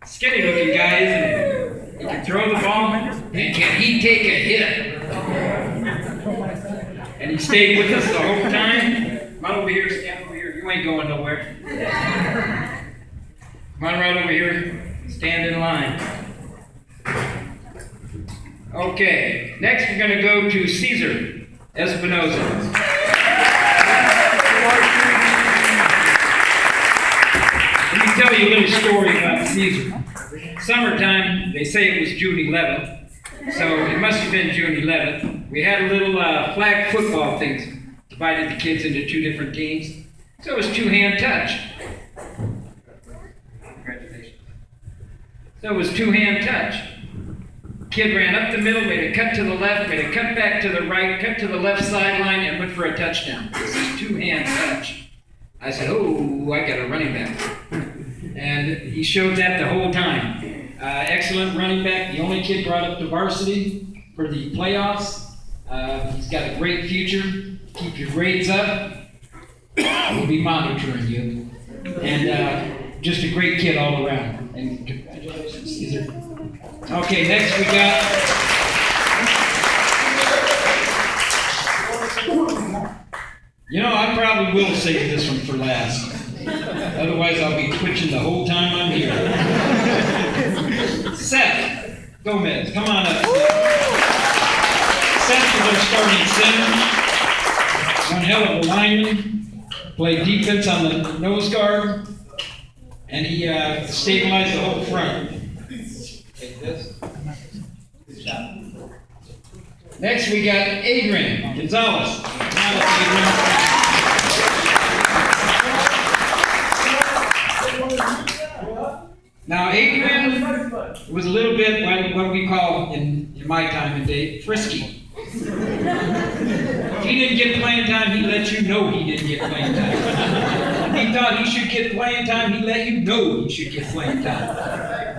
Skinny looking guy, isn't he? He can throw the ball, and can he take a hit? And he stayed with us the whole time. Come on over here, stand over here. You ain't going nowhere. Come on right over here. Stand in line. Okay, next we're going to go to Caesar Espinoza. Let me tell you a little story about Caesar. Summertime, they say it was June 11th, so it must have been June 11th. We had a little flag football thing, divided the kids into two different teams. So it was two-hand touch. Congratulations. So it was two-hand touch. Kid ran up the middle, made a cut to the left, made a cut back to the right, cut to the left sideline, and went for a touchdown. This is two-hand touch. I said, oh, I got a running back. And he showed that the whole time. Excellent running back, the only kid brought up to varsity for the playoffs. He's got a great future. Keep your grades up. We'll be monitoring you. And just a great kid all around. And congratulations, Caesar. Okay, next we got... You know, I probably will save this one for last. Otherwise, I'll be twitching the whole time I'm here. Seth Gomez, come on up. Seth is our starting center. One hell of a lineman. Played defense on the nose guard. And he stabilized the whole front. Take this. Good job. Next, we got Adrian Gonzalez. Come on up, Adrian. Now, Adrian was a little bit what we call, in my time and day, frisky. If he didn't get playing time, he let you know he didn't get playing time. If he thought he should get playing time, he let you know he should get playing time.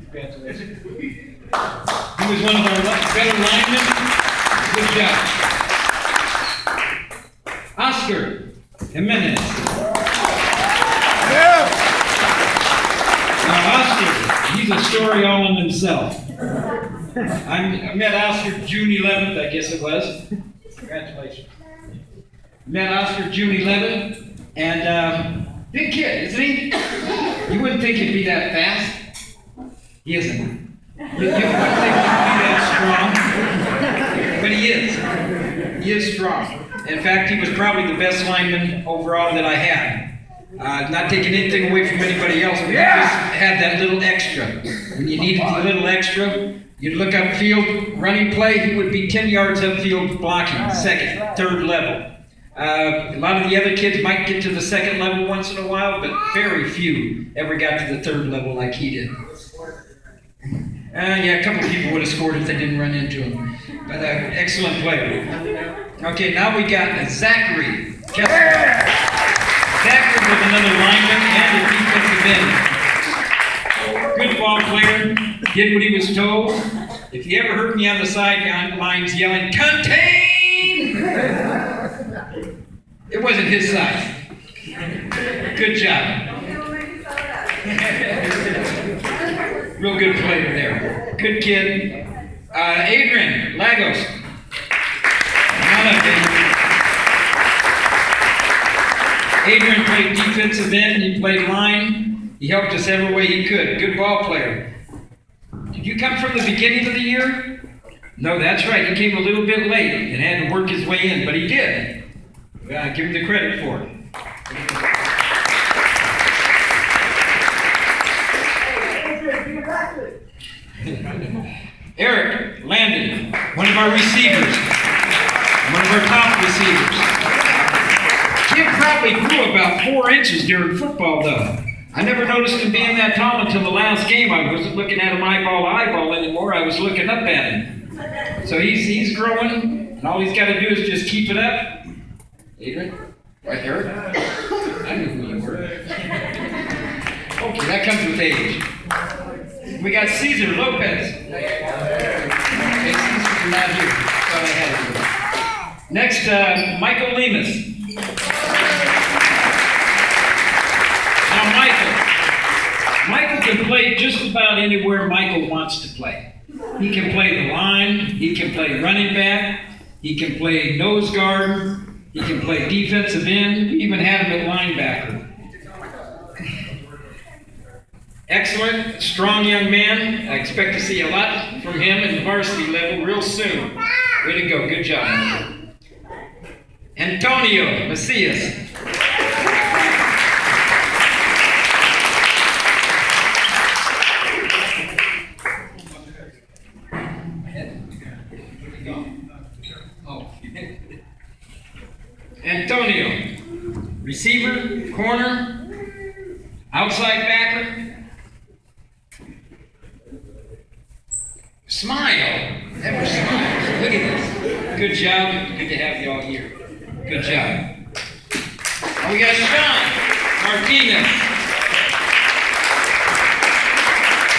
Congratulations. He was one of our better linemen. Good job. Oscar Jimenez. Now, Oscar, he's a story all in himself. I met Oscar June 11th, I guess it was. Congratulations. Met Oscar June 11th, and big kid, isn't he? You wouldn't think he'd be that fast. He isn't. You wouldn't think he'd be that strong, but he is. He is strong. In fact, he was probably the best lineman overall that I had. Not taking anything away from anybody else, but he just had that little extra. When you needed a little extra, you'd look upfield, running play, he would be 10 yards upfield blocking, second, third level. A lot of the other kids might get to the second level once in a while, but very few ever got to the third level like he did. Yeah, a couple of people would have scored if they didn't run into him. But excellent player. Okay, now we got Zachary Kessler. Zachary was another lineman and a defensive end. Good ball player, did what he was told. If you ever heard me on the sidelines yelling, "Contain!" It wasn't his side. Good job. Real good player there. Good kid. Adrian Lagos. Come on up, Adrian played defensive end. He played line. He helped us every way he could. Good ball player. Did you come from the beginning of the year? No, that's right. He came a little bit late and had to work his way in, but he did. Give him the credit for it. Eric Landon, one of our receivers, one of our top receivers. Kid probably grew about 4 inches during football, though. I never noticed him being that tall until the last game. I wasn't looking at him eyeball to eyeball anymore. I was looking up at him. So he's growing, and all he's got to do is just keep it up. Adrian? Right, Eric? I knew who you were. Okay, that comes with age. We got Cesar Lopez. Okay, Cesar's not here. Thought I had it. Next, Michael Lemus. Now, Michael just about anywhere Michael wants to play. He can play the line, he can play running back, he can play nose guard, he can play defensive end, we even had him at linebacker. Excellent, strong young man. I expect to see a lot from him at the varsity level real soon. Way to go, good job. Antonio Macias. Antonio, receiver, corner, outside backer. Smile. Never smiles. Look at this. Good job. Good to have you all here. Good job. And we got Sean Martinez.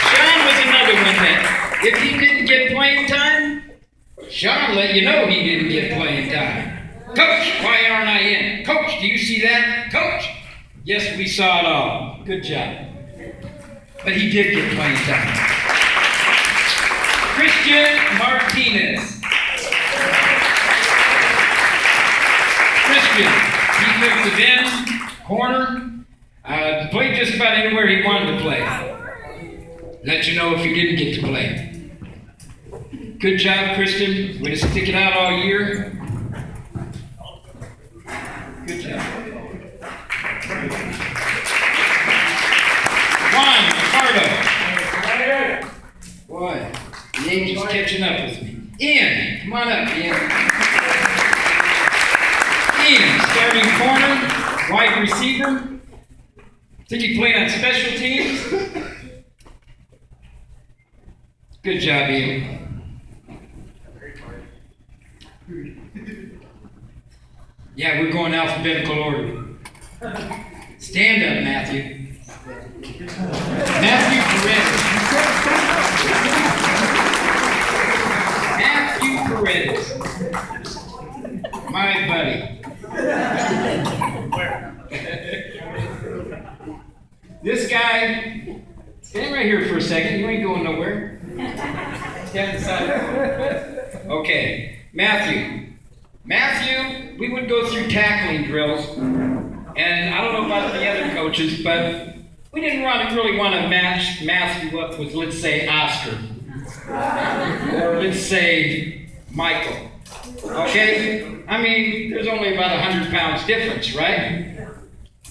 Sean was another one that, if he didn't get playing time, Sean let you know he didn't get playing time. Coach, why aren't I in? Coach, do you see that? Coach. Yes, we saw it all. Good job. But he did get playing time. Christian Martinez. Christian, defensive end, corner, played just about anywhere he wanted to play. Let you know if he didn't get to play. Good job, Christian. Way to stick it out all year. Good job. Juan Ricardo. Boy, the Angel's catching up with me. Ian, come on up, Ian. Ian, starting corner, wide receiver. Think he played on special teams? Good job, Ian. Yeah, we're going alphabetical order. Stand up, Matthew. Matthew Paredes. My buddy. This guy, stand right here for a second. You ain't going nowhere. Stand aside. Okay, Matthew, we would go through tackling drills, and I don't know about the other coaches, but we didn't really want to match Matthew up with, let's say, Oscar, or let's say, Michael. Okay? I mean, there's only about 100 pounds difference, right?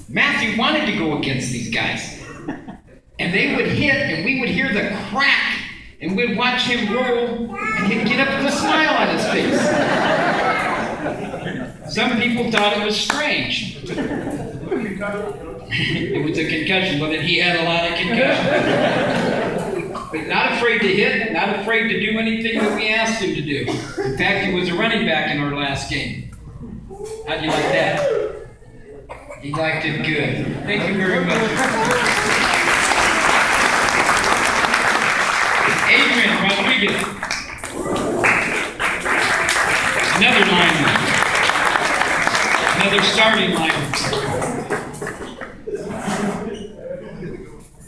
Matthew wanted to go against these guys, and they would hit, and we would hear the crack, and we'd watch him roll, and he'd get up with a smile on his face. Some people thought it was strange. It was a concussion, but he had a lot of concussion. But not afraid to hit, not afraid to do anything that we asked him to do. In fact, he was a running back in our last game. How'd you like that? He liked it good. Thank you very much. Adrian Rodriguez. Another lineman. Another starting lineman.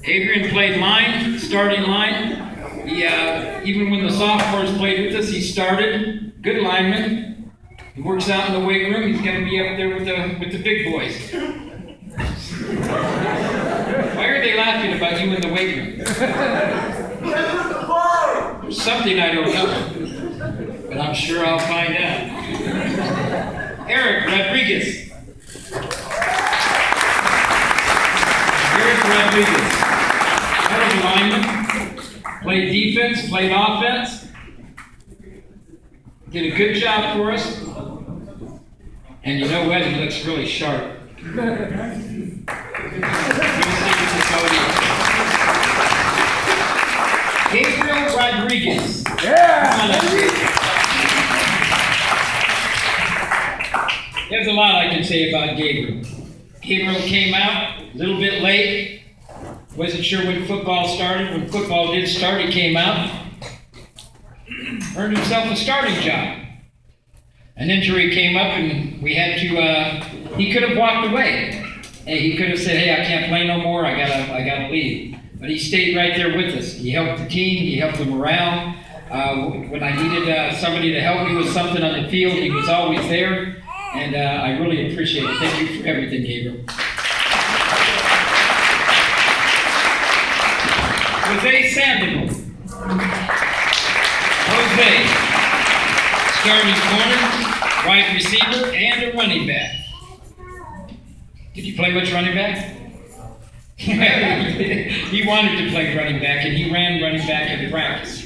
Adrian played line, starting line. He, even when the sophomores played with us, he started. Good lineman. He works out in the weight room. He's going to be up there with the big boys. Why are they laughing about you in the weight room? There's something I don't know, but I'm sure I'll find out. Eric Rodriguez. Eric Rodriguez. Another lineman. Played defense, played offense. Did a good job for us. And you know what? He looks really sharp. Gabriel Rodriguez. Yeah. There's a lot I can say about Gabriel. Gabriel came out a little bit late. Wasn't sure when football started. When football did start, he came out. Earned himself a starting job. An injury came up and we had to, he could have walked away. Hey, he could have said, hey, I can't play no more, I gotta leave. but he stayed right there with us. He helped the team, he helped the morale. When I needed somebody to help me with something on the field, he was always there, and I really appreciate it. Thank you for everything, Gabriel. Jose Sandoval. Jose, starting corner, wide receiver, and a running back. Did you play much running back? He wanted to play running back, and he ran running back in practice.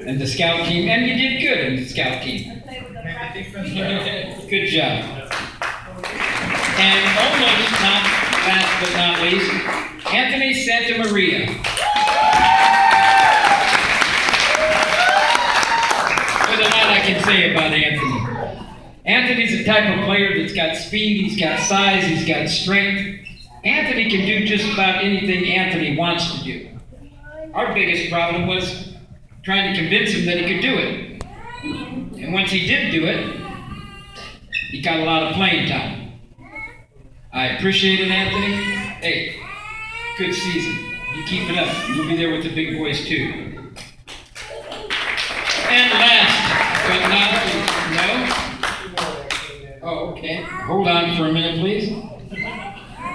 And the scout team, and you did good in the scout team. Good job. And almost not last but not least, Anthony Santamaria. There's a lot I can say about Anthony. Anthony's the type of player that's got speed, he's got size, he's got strength. Anthony can do just about anything Anthony wants to do. Our biggest problem was trying to convince him that he could do it. And once he did do it, he got a lot of playing time. I appreciate it, Anthony. Hey, good season. You keep it up. You'll be there with the big boys too. And last but not least, no? Oh, okay. Hold on for a minute, please.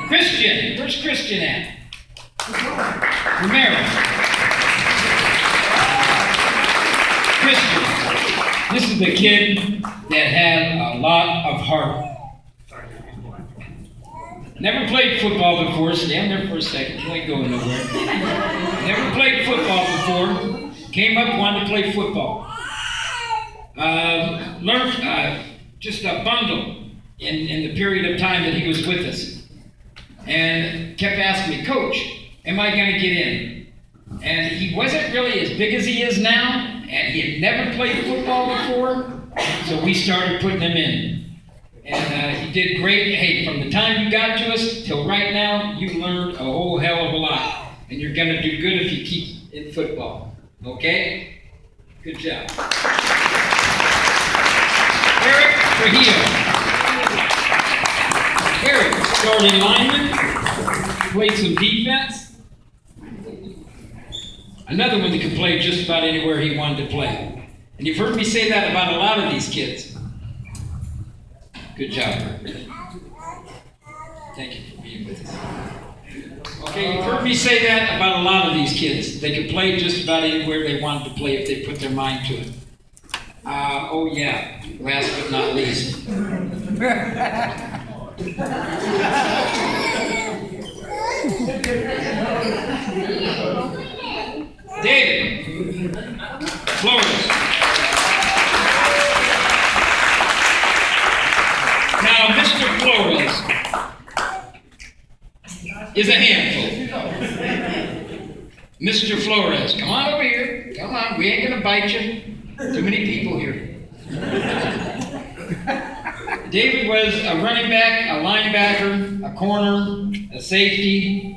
Christian. Where's Christian at? Romero. Christian. This is the kid that had a lot of heart. Never played football before. Stand there for a second. You ain't going nowhere. Never played football before. Came up, wanted to play football. Learned just a bundle in the period of time that he was with us. And kept asking me, Coach, am I going to get in? And he wasn't really as big as he is now, and he had never played football before, so we started putting him in. And he did great. Hey, from the time you got to us till right now, you learned a whole hell of a lot. And you're going to do good if you keep in football. Okay? Good job. Eric Trujillo. Eric, starting lineman, played some defense. Another one that could play just about anywhere he wanted to play. And you've heard me say that about a lot of these kids. Good job, Eric. Thank you for being with us. Okay, you've heard me say that about a lot of these kids. They could play just about anywhere they wanted to play if they put their mind to it. Oh yeah, last but not least. David Flores. Now, Mr. Flores is a handful. Mr. Flores, come on over here. Come on, we ain't gonna bite you. Too many people here. David was a running back, a linebacker, a corner, a safety,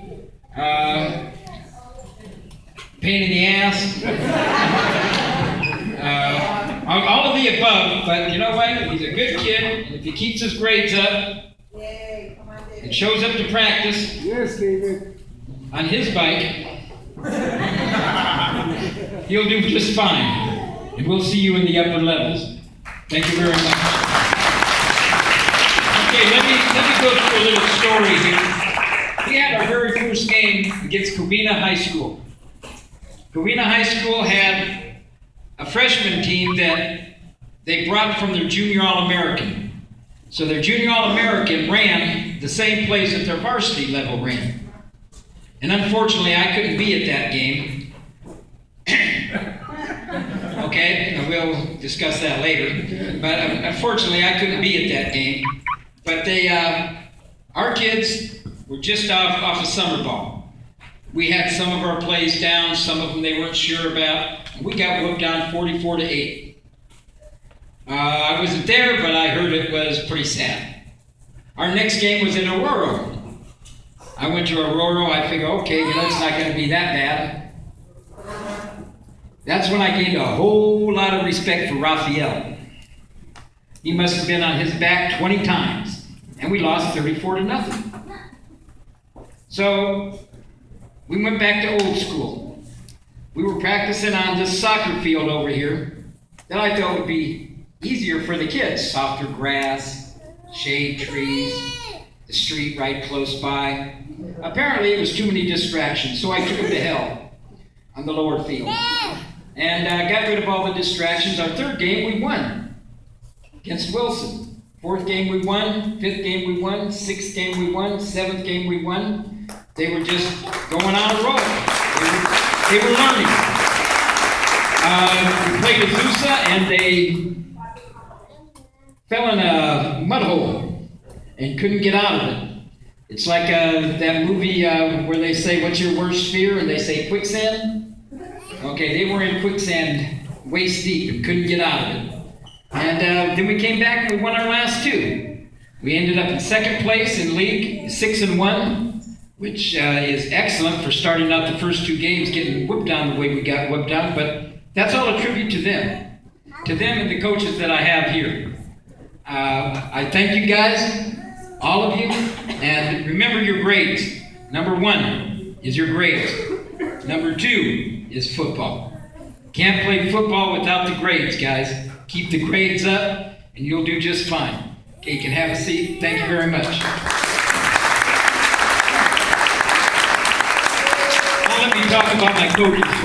pain in the ass. All of the above, but you know what? He's a good kid, and if he keeps his grades up and shows up to practice on his bike, he'll do just fine. And we'll see you in the upper levels. Thank you very much. Okay, let me go through a little story here. We had our very first game against Covina High School. Covina High School had a freshman team that they brought from their junior All-American. So their junior All-American ran the same place that their varsity level ran. And unfortunately, I couldn't be at that game. Okay, and we'll discuss that later. But unfortunately, I couldn't be at that game. But our kids were just off of summer ball. We had some of our plays down, some of them they weren't sure about. We got whooped down 44-8. I wasn't there, but I heard it was pretty sad. Our next game was in Aurora. I went to Aurora. I figured, okay, it's not going to be that bad. That's when I gained a whole lot of respect for Raphael. He must have been on his back 20 times, and we lost 34-0. So We went back to old school. We were practicing on this soccer field over here that I thought would be easier for the kids. Softer grass, shade trees, the street right close by. Apparently it was too many distractions, so I took them to hell on the lower field. And got rid of all the distractions. Our third game we won against Wilson. Fourth game we won, fifth game we won, sixth game we won, seventh game we won. They were just going on a roll. They were learning. We played Azusa and they fell in a mud hole and couldn't get out of it. It's like that movie where they say, "What's your worst fear?" and they say, "Quicksand." Okay, they were in quicksand waist deep and couldn't get out of it. And then we came back and we won our last two. We ended up in second place in league, 6-1, which is excellent for starting out the first two games, getting whooped down the way we got whooped down. But that's all a tribute to them and the coaches that I have here. I thank you guys, all of you, and remember your grades. Number 1 is your grades. Number 2 is football. Can't play football without the grades, guys. Keep the grades up, and you'll do just fine. Okay, you can have a seat. Thank you very much. Now let me talk about my coaches.